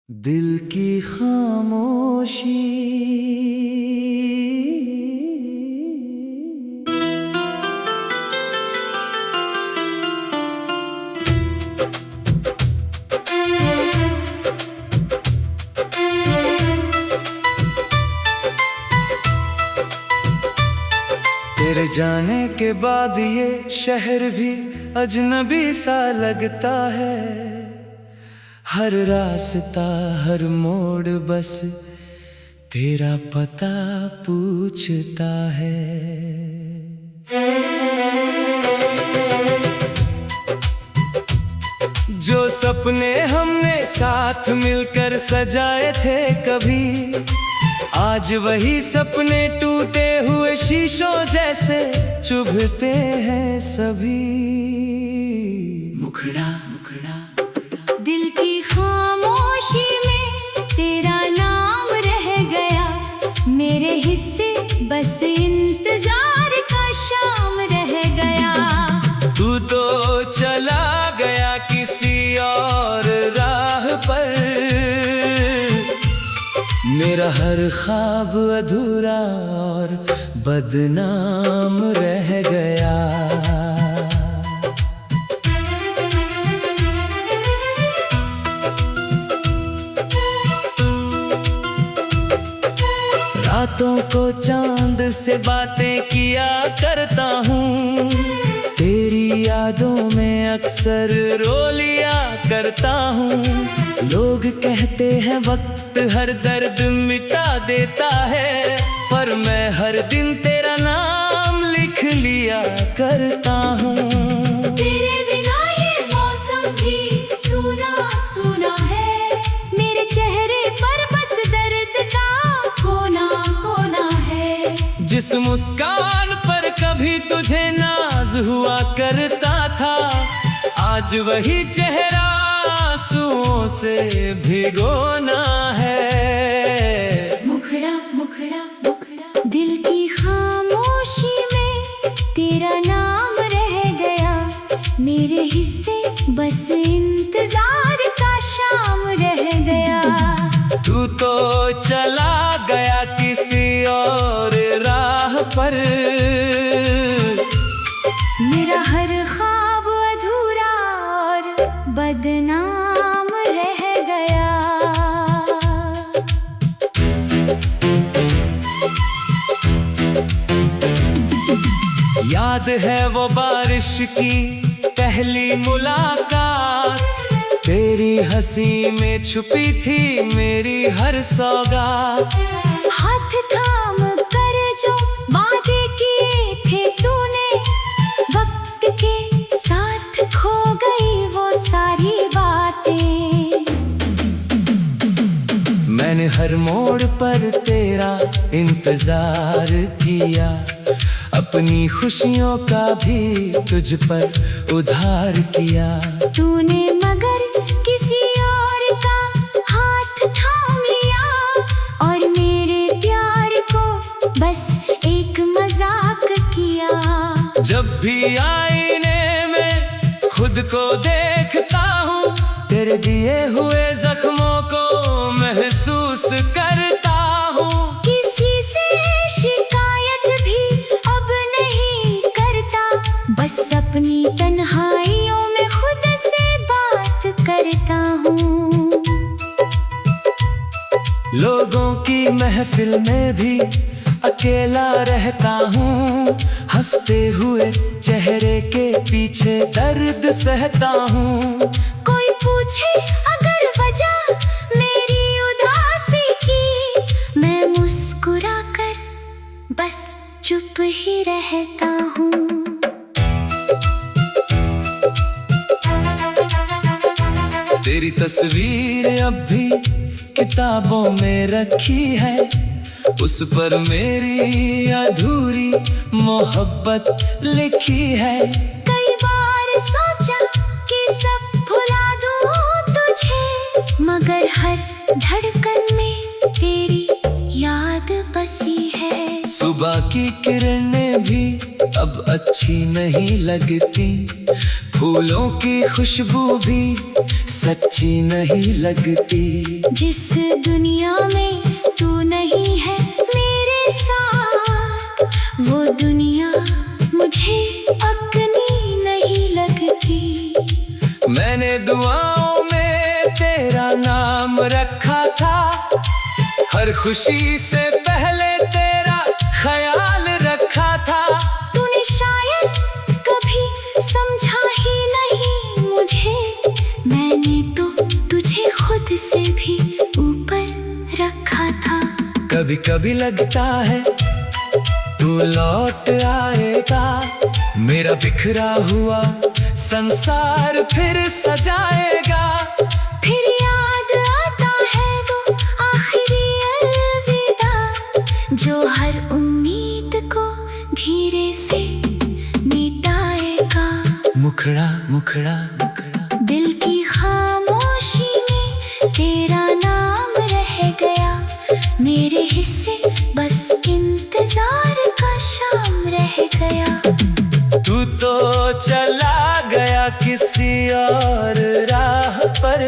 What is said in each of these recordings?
दिल की खामोशी। तेरे जाने के बाद ये शहर भी अजनबी सा लगता है। हर रास्ता हर मोड़ बस तेरा पता पूछता है। जो सपने हमने साथ मिलकर सजाए थे कभी, आज वही सपने टूटे हुए शीशों जैसे चुभते हैं सभी। मुखड़ा मुखड़ा दिल की खामोशी में तेरा नाम रह गया। मेरे हिस्से बस इंतजार का शाम रह गया। तू तो चला गया किसी और राह पर, मेरा हर ख्वाब अधूरा और बदनाम रह गया। रातों को चांद से बातें किया करता हूँ, तेरी यादों में अक्सर रो लिया करता हूँ। लोग कहते हैं वक्त हर दर्द मिटा देता है, पर मैं हर दिन तेरा नाम लिख लिया करता हूँ। तेरे बिना ये मौसम भी सूना सूना है। मेरे चेहरे पर बस दर्द का कोना कोना है। जिस मुस्कान पर कभी तुझे नाज हुआ करता था, आज वही चेहरा आंसुओं से भिगोना है। मुखड़ा मुखड़ा मुखड़ा दिल की खामोशी में तेरा नाम रह गया। मेरे हिस्से बस इंतजार का शाम रह गया। तू तो चला गया किसी और राह पर, मेरा हर ख्वाब अधूरा और बदनाम रह गया। याद है वो बारिश की पहली मुलाकात, तेरी हंसी में छुपी थी मेरी हर सौगात। हाथ थाम कर जो वादे किए थे तूने, वक्त के साथ खो गई वो सारी बातें। मैंने हर मोड़ पर तेरा इंतजार किया, अपनी खुशियों का भी तुझ पर उधार किया। तूने मगर किसी और का हाथ थाम लिया, और मेरे प्यार को बस एक मजाक किया। जब भी आईने में खुद को देखता हूँ, तेरे दिए हुए जख्मों को महसूस करता हूँ। किसी से शिकायत भी अब नहीं करता, बस अपनी तन्हाइयों में खुद से बात करता हूँ। लोगों की महफिल में भी अकेला रहता हूँ, हंसते हुए चेहरे के पीछे दर्द सहता हूँ। कोई पूछे अगर वजह मेरी उदासी की, मैं मुस्कुरा कर बस चुप ही रहता हूँ। तेरी तस्वीर अब भी किताबों में रखी है, उस पर मेरी अधूरी मोहब्बत लिखी है। कई बार सोचा कि सब भुला दूँ तुझे, मगर हर धड़कन में तेरी याद बसी है। सुबह की किरणें भी अब अच्छी नहीं लगती, फूलों की खुशबू भी सच्ची नहीं लगती। जिस दुनिया में तू नहीं है मेरे साथ, वो दुनिया मुझे अपनी नहीं लगती। मैंने दुआओं में तेरा नाम रखा था, हर खुशी से पहले तेरा ख्याल रखा था। तूने शायद कभी समझा ही नहीं मुझे, मैंने तो तुझे खुद से भी ऊपर रखा था। कभी कभी लगता है तू लौट आएगा, मेरा बिखरा हुआ संसार फिर सजाएगा। फिर याद आता है वो आखिरी अलविदा, जो हर उम्मीद को धीरे से मिटाएगा। मुखड़ा मुखड़ा मुखड़ा, दिल की खामोशी में तेरा नाम रह गया, मेरे हिस्से बस इंतजार का शाम रह गया। तू तो चला गया किसी और राह पर,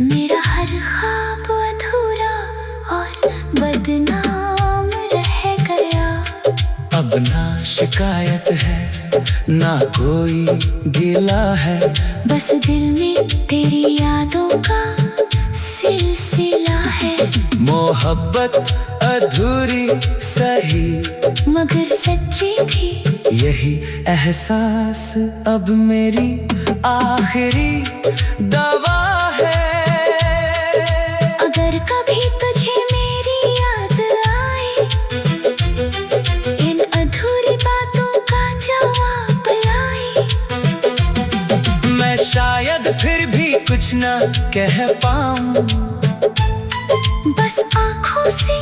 मेरा हर ख्वाब अधूरा और बदनाम रह गया। अब ना शिकायत है ना कोई गिला है, बस दिल में तेरी यादों का सिलसिला है। मोहब्बत अधूरी सही मगर सच्ची थी, यही एहसास अब मेरी आखिरी दवा है। अगर कभी तुझे मेरी याद आए, इन अधूरी बातों का जवाब लाए। मैं शायद फिर भी कुछ ना कह पाऊं, बस आँखों से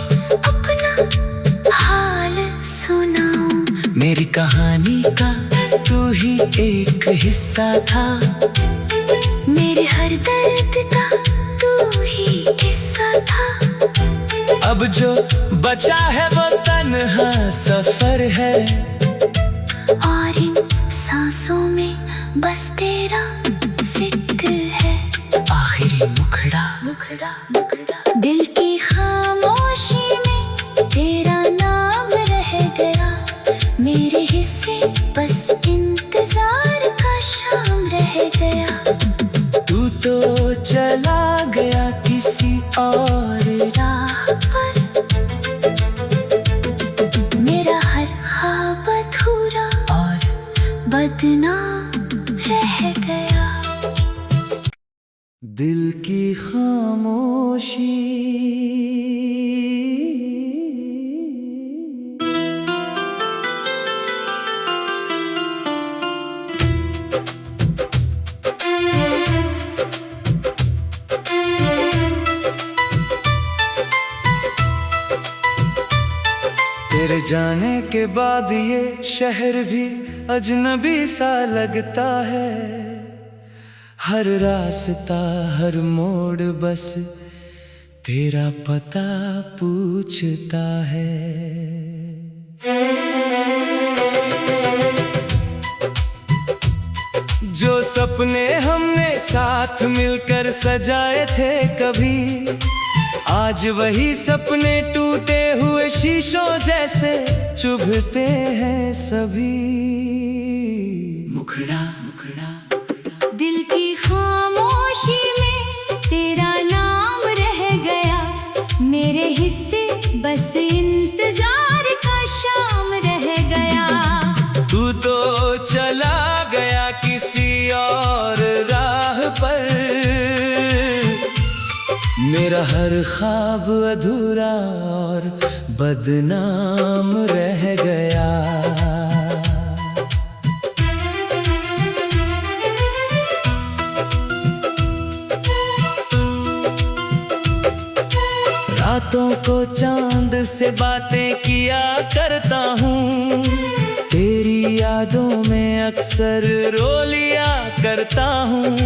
अपना हाल सुनाऊं। मेरी कहानी का तू ही एक हिस्सा था, मेरे हर दर्द का तू ही किस्सा था। अब जो बचा है वो तन्हा सफर है, और इन सांसों में बस तेरा जिक्र है। आखिरी मुखड़ा मुखड़ा मुखड़ा, दिल की खामोशी में तेरा नाम रह गया, मेरे हिस्से बस इंतजार का शाम रह गया। तू तो चला गया किसी और राह पर, मेरा हर ख्वाब अधूरा और बदनाम रह गया। दिल की खामोशी। तेरे जाने के बाद ये शहर भी अजनबी सा लगता है, हर रास्ता हर मोड़ बस तेरा पता पूछता है। जो सपने हमने साथ मिलकर सजाए थे कभी, आज वही सपने टूटे हुए शीशों जैसे चुभते हैं सभी। मुखड़ा मुखड़ा, दिल की खामोशी में तेरा नाम रह गया, मेरे हिस्से बस इंतजार का शाम रह गया। तू तो चला गया किसी और राह पर, मेरा हर ख्वाब अधूरा और बदनाम रह गया। रातों को चांद से बातें किया करता हूँ, तेरी यादों में अक्सर रो लिया करता हूँ।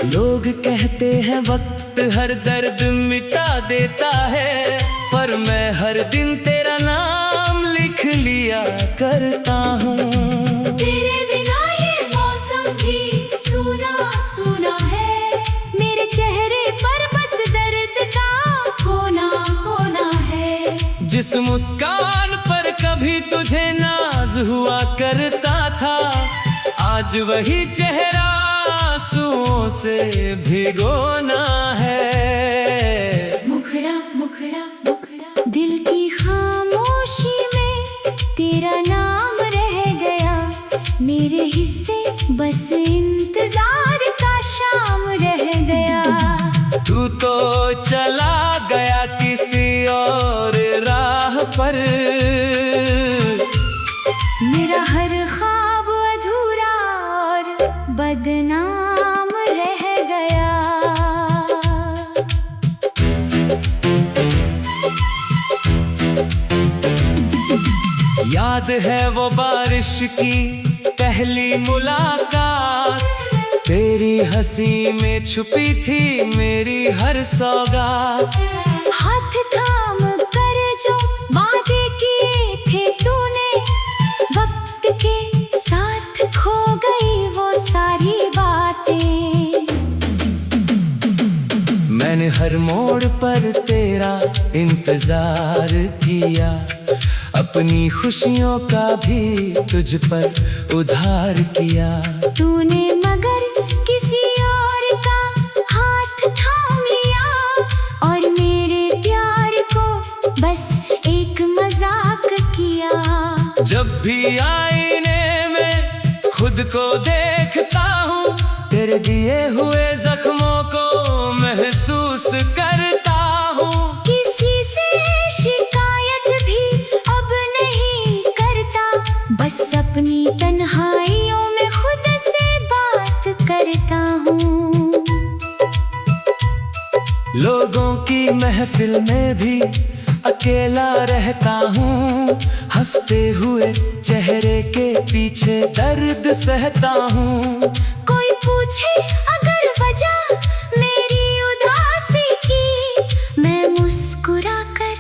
लोग कहते हैं वक्त हर दर्द मिटा देता है, पर मैं हर दिन तेरा नाम लिख लिया करता हूँ। तेरे बिना ये मौसम भी सूना सूना है, मेरे चेहरे पर बस दर्द का कोना कोना है। जिस मुस्कान पर कभी तुझे नाज हुआ करता था, आज वही चेहरा आंसुओं से भिगोना है। मुखड़ा मुखड़ा मुखड़ा दिल की खामोशी में तेरा नाम रह गया, मेरे हिस्से बस इंतजार का शाम रह गया। तू तो चला गया किसी और राह पर, मेरा हर ख्वाब अधूरा और बदनाम रह गया। याद है वो बारिश की पहली मुलाकात, तेरी हंसी में छुपी थी मेरी हर सौगात। हाथ थाम कर जो वादे किए थे तूने, वक्त के साथ खो गई वो सारी बातें। मैंने हर मोड़ पर तेरा इंतजार किया, अपनी खुशियों का भी तुझ पर उधार किया। तूने मगर किसी और का हाथ थाम लिया, और मेरे प्यार को बस एक मजाक किया। जब भी आईने में खुद को देखता हूँ, तेरे दिए हुए जख्मों को महसूस करता हूँ। किसी से शिकायत भी अब नहीं करता, बस अपनी तन्हाइयों में खुद से बात करता हूँ। लोगों की महफिल में भी अकेला रहता हूँ, हंसते हुए चेहरे के पीछे दर्द सहता हूँ। कोई पूछे अगर वजह मेरी उदासी की, मैं मुस्कुरा कर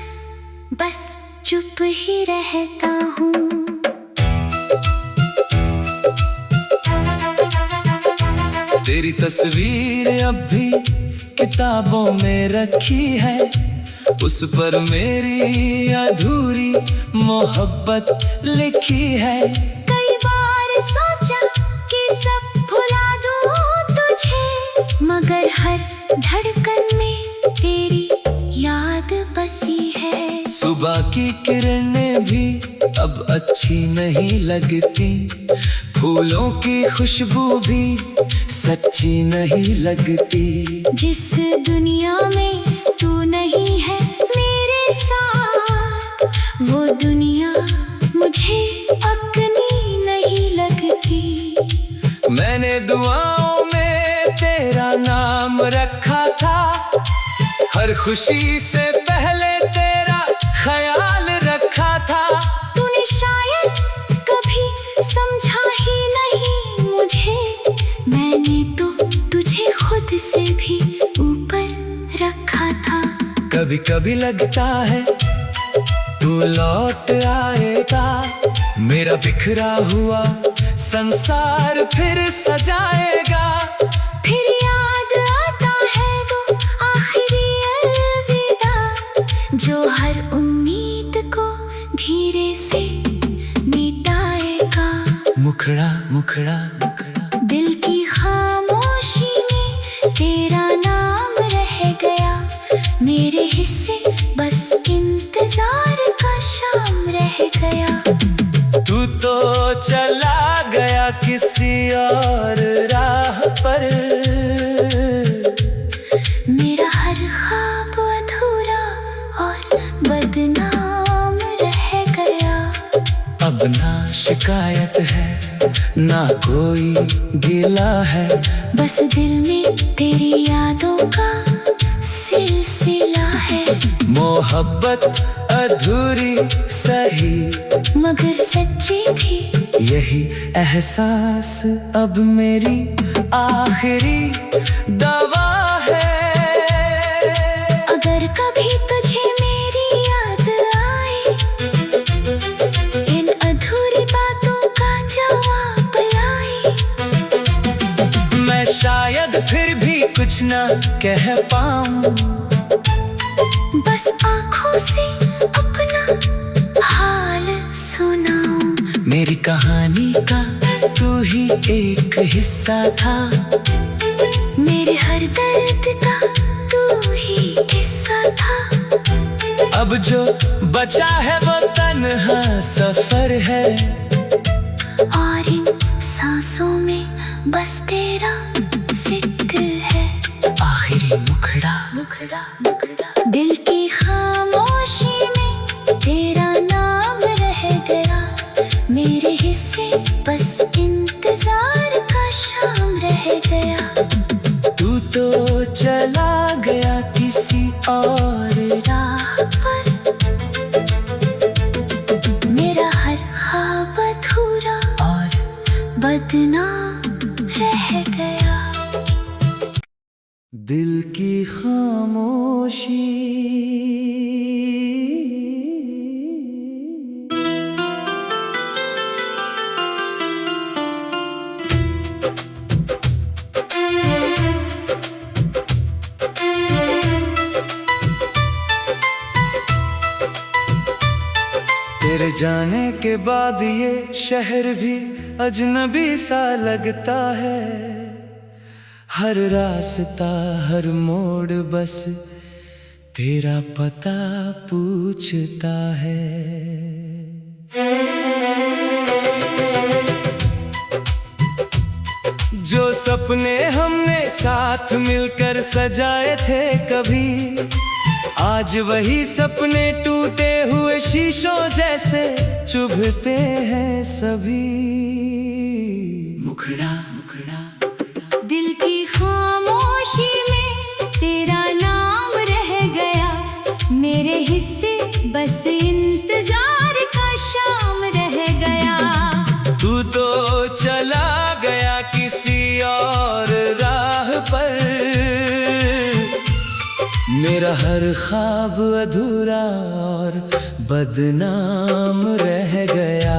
बस चुप ही रहता हूँ। तेरी तस्वीर अब भी किताबों में रखी है, उस पर मेरी अधूरी मोहब्बत लिखी है। कई बार सोचा कि सब भुला दूँ तुझे, मगर हर धड़कन में तेरी याद बसी है। सुबह की किरणें भी अब अच्छी नहीं लगती, फूलों की खुशबू भी सच्ची नहीं लगती। जिस दुनिया में तू नहीं है मेरे साथ, वो दुनिया मुझे अपनी नहीं लगती। मैंने दुआओं में तेरा नाम रखा था, हर खुशी से पहले तेरा ख्याल रखा था। तूने शायद कभी समझा ही नहीं मुझे, मैंने तो तुझे खुद से भी ऊपर रखा था। कभी कभी लगता है तू लौट आएगा, मेरा बिखरा हुआ संसार फिर सजाएगा। फिर याद आता है वो आखिरी अलविदा, जो हर उम्मीद को धीरे से मिटाएगा। मुखड़ा मुखड़ा मुखड़ा दिल की खामोशी में तेरा नाम रह गया, मेरे हिस्से बस इंतजार का शाम रह गया। तू तो चला गया किसी और राह पर, मेरा हर ख्वाब अधूरा और बदनाम रह गया। अब ना शिकायत है ना कोई गिला है, बस दिल में तेरी यादों का सिलसिला है। मोहब्बत अधूरी सही मगर सच्ची थी, यही एहसास अब मेरी आखिरी दवा है। अगर कभी तुझे मेरी याद आए, इन कह पाऊं। बस आँखों से अपना हाल सुनाऊं। मेरी कहानी का तू ही एक हिस्सा था, मेरे हर दर्द का तू ही हिस्सा था। अब जो बचा है वो तन्हा सफर है, और इन सांसों में बस तेरा जिक्र है। आखिरी मुखड़ा मुखड़ा मुखड़ा दिल की खामोशी में तेरा नाम रह गया। मेरे हिस्से बस इंतजार का शाम रह गया। तू तो चला गया किसी और राह पर, मेरा हर ख्वाब अधूरा और बदनाम रह गया। दिल की खामोशी। तेरे जाने के बाद ये शहर भी अजनबी सा लगता है। हर रास्ता हर मोड़ बस तेरा पता पूछता है। जो सपने हमने साथ मिलकर सजाए थे कभी, आज वही सपने टूटे हुए शीशों जैसे चुभते हैं सभी। मुखड़ा मुखड़ा दिल की खामोशी में तेरा नाम रह गया। मेरे हिस्से बस इंतजार का शाम रह गया। तू तो चला गया किसी और राह पर, मेरा हर ख्वाब अधूरा और बदनाम रह गया।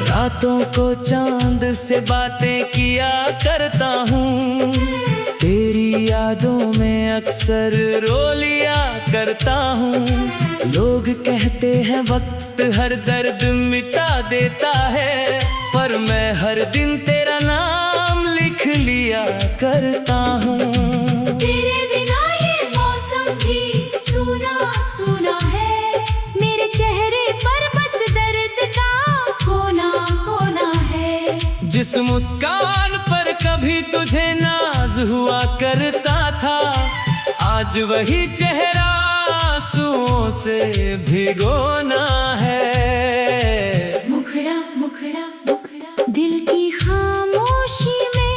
रातों को चांद से बातें किया करता हूँ, तेरी यादों में अक्सर रो लिया करता हूँ। लोग कहते हैं वक्त हर दर्द मिटा देता है, पर मैं हर दिन तेरा नाम लिख लिया करता हूँ। तेरे बिना ये मौसम भी सूना सूना है। मेरे चेहरे पर बस दर्द का कोना कोना है। जिस मुस्कान पर कभी तुझे नाज हुआ करता था, आज वही चेहरा आंसुओं से भिगोना है। मुखड़ा मुखड़ा मुखड़ा दिल की खामोशी में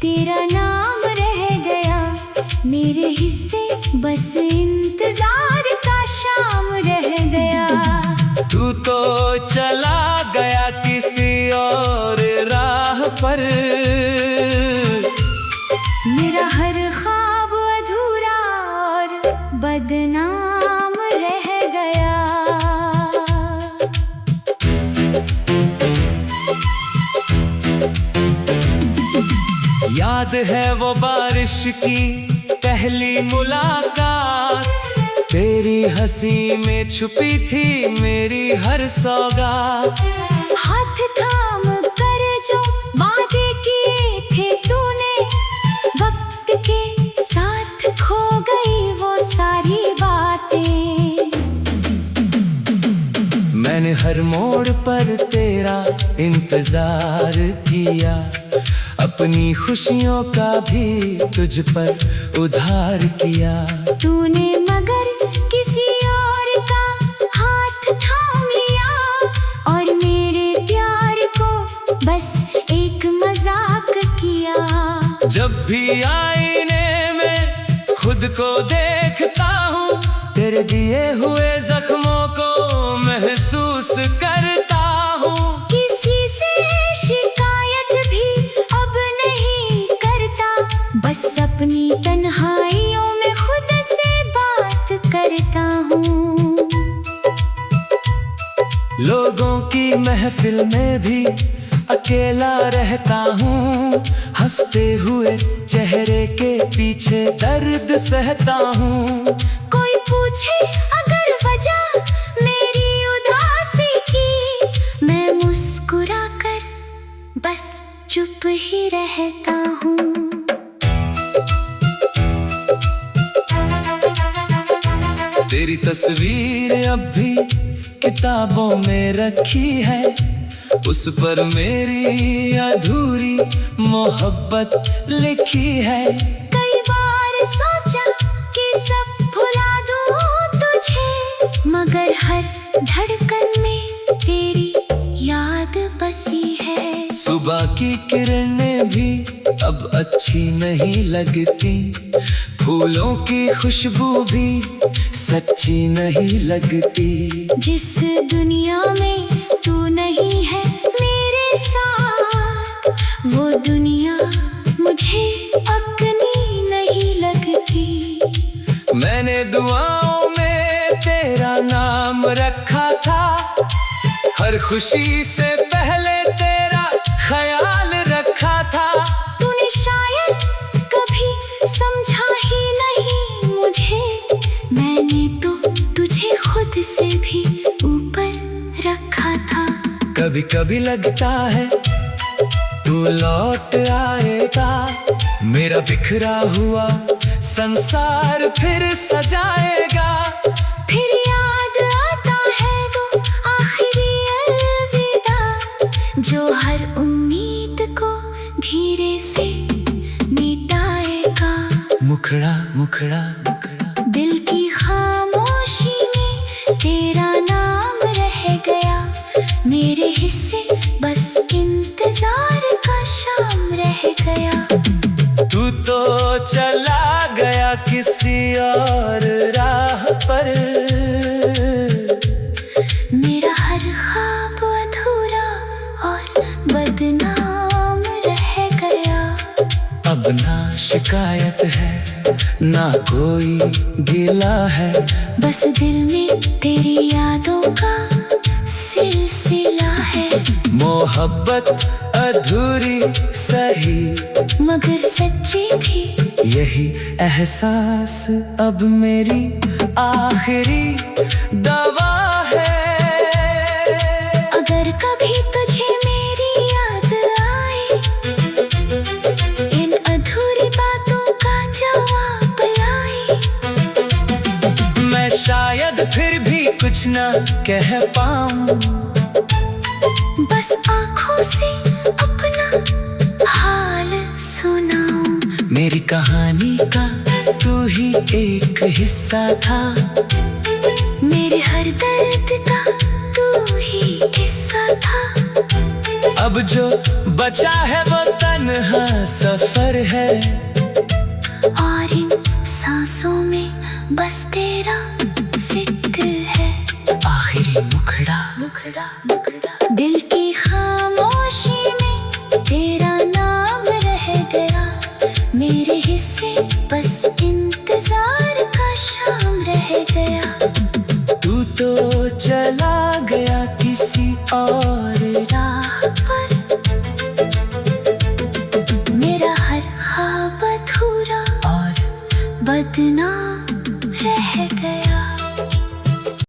तेरा नाम रह गया। मेरे हिस्से बस इंतजार का शाम रह गया। तू तो चला गया किसी और राह पर, मेरा हर ख्वाब अधूरा और बदनाम रह गया। याद है वो बारिश की पहली मुलाकात, तेरी हंसी में छुपी थी मेरी हर सौगात। हाथ थाम कर जो वादे किए थे तूने, वक्त के साथ खो गई वो सारी बातें। मैंने हर मोड़ पर तेरा इंतजार किया, अपनी खुशियों का भी तुझ पर उधार किया। तूने मगर किसी और का हाथ थाम लिया, और मेरे प्यार को बस एक मजाक किया। जब भी आईने में खुद को देखता हूँ, तेरे दिए हुए जख्मों को महसूस करता हूँ। किसी से शिकायत भी अब नहीं करता, बस अपनी तन्हाइयों में खुद से बात करता हूँ। लोगों की महफिल में भी अकेला रहता हूँ। हंसते हुए चेहरे के पीछे दर्द सहता हूँ। कोई पूछे अगर वजह मेरी उदासी की, मैं मुस्कुरा कर बस चुप ही रहता हूँ। तेरी तस्वीर अब भी किताबों में रखी है, उस पर मेरी अधूरी मोहब्बत लिखी है। कई बार सोचा कि सब भुला दूं तुझे, मगर हर धड़कन में तेरी याद बसी है। सुबह की किरणें भी अब अच्छी नहीं लगती, फूलों की खुशबू भी सच्ची नहीं लगती। जिस दुनिया में तू नहीं है मेरे साथ, वो दुनिया मुझे अपनी नहीं लगती। मैंने दुआओं में तेरा नाम रखा था, हर खुशी से पहले तेरा ख्याल रखा था। तूने शायद कभी समझा ही नहीं मुझे, मैंने तो तुझे खुद से भी ऊपर रखा था। कभी कभी लगता है तू लौट आएगा, मेरा बिखरा हुआ संसार फिर सजाएगा। फिर याद आता है वो आखिरी अलविदा, जो हर उम्मीद को धीरे से मिटाएगा। मुखड़ा मुखड़ा मुखड़ा, दिल की खामोशी में तेरा नाम रह गया, मेरे हिस्से बस इंतजार का शाम रह गया। तू तो चला गया किसी और राह पर, मेरा हर ख्वाब अधूरा और बदनाम रह गया। अब ना शिकायत है ना कोई गिला है, बस दिल में तेरी यादों का सिलसिला है। मोहब्बत अधूरी सही मगर सच्ची भी, यही एहसास अब मेरी आखिरी दवा है। अगर कभी तुझे मेरी याद आए, इन अधूरी बातों का जवाब लाए। मैं शायद फिर भी कुछ ना कह पाऊं, बस आंखों से अपना हाल सुनाऊं। मेरी कहानी का तू ही एक हिस्सा था, मेरे हर दर्द का तू ही किस्सा था। अब जो बचा है वो तन्हा सफर है, और इन सांसों में बस तेरा जिक्र है। आखिरी मुखड़ा मुखड़ा मुखड़ा, दिल की खामोशी में तेरा नाम रह गया, मेरे हिस्से बस इंतजार का शाम रह गया। तू तो चला गया किसी और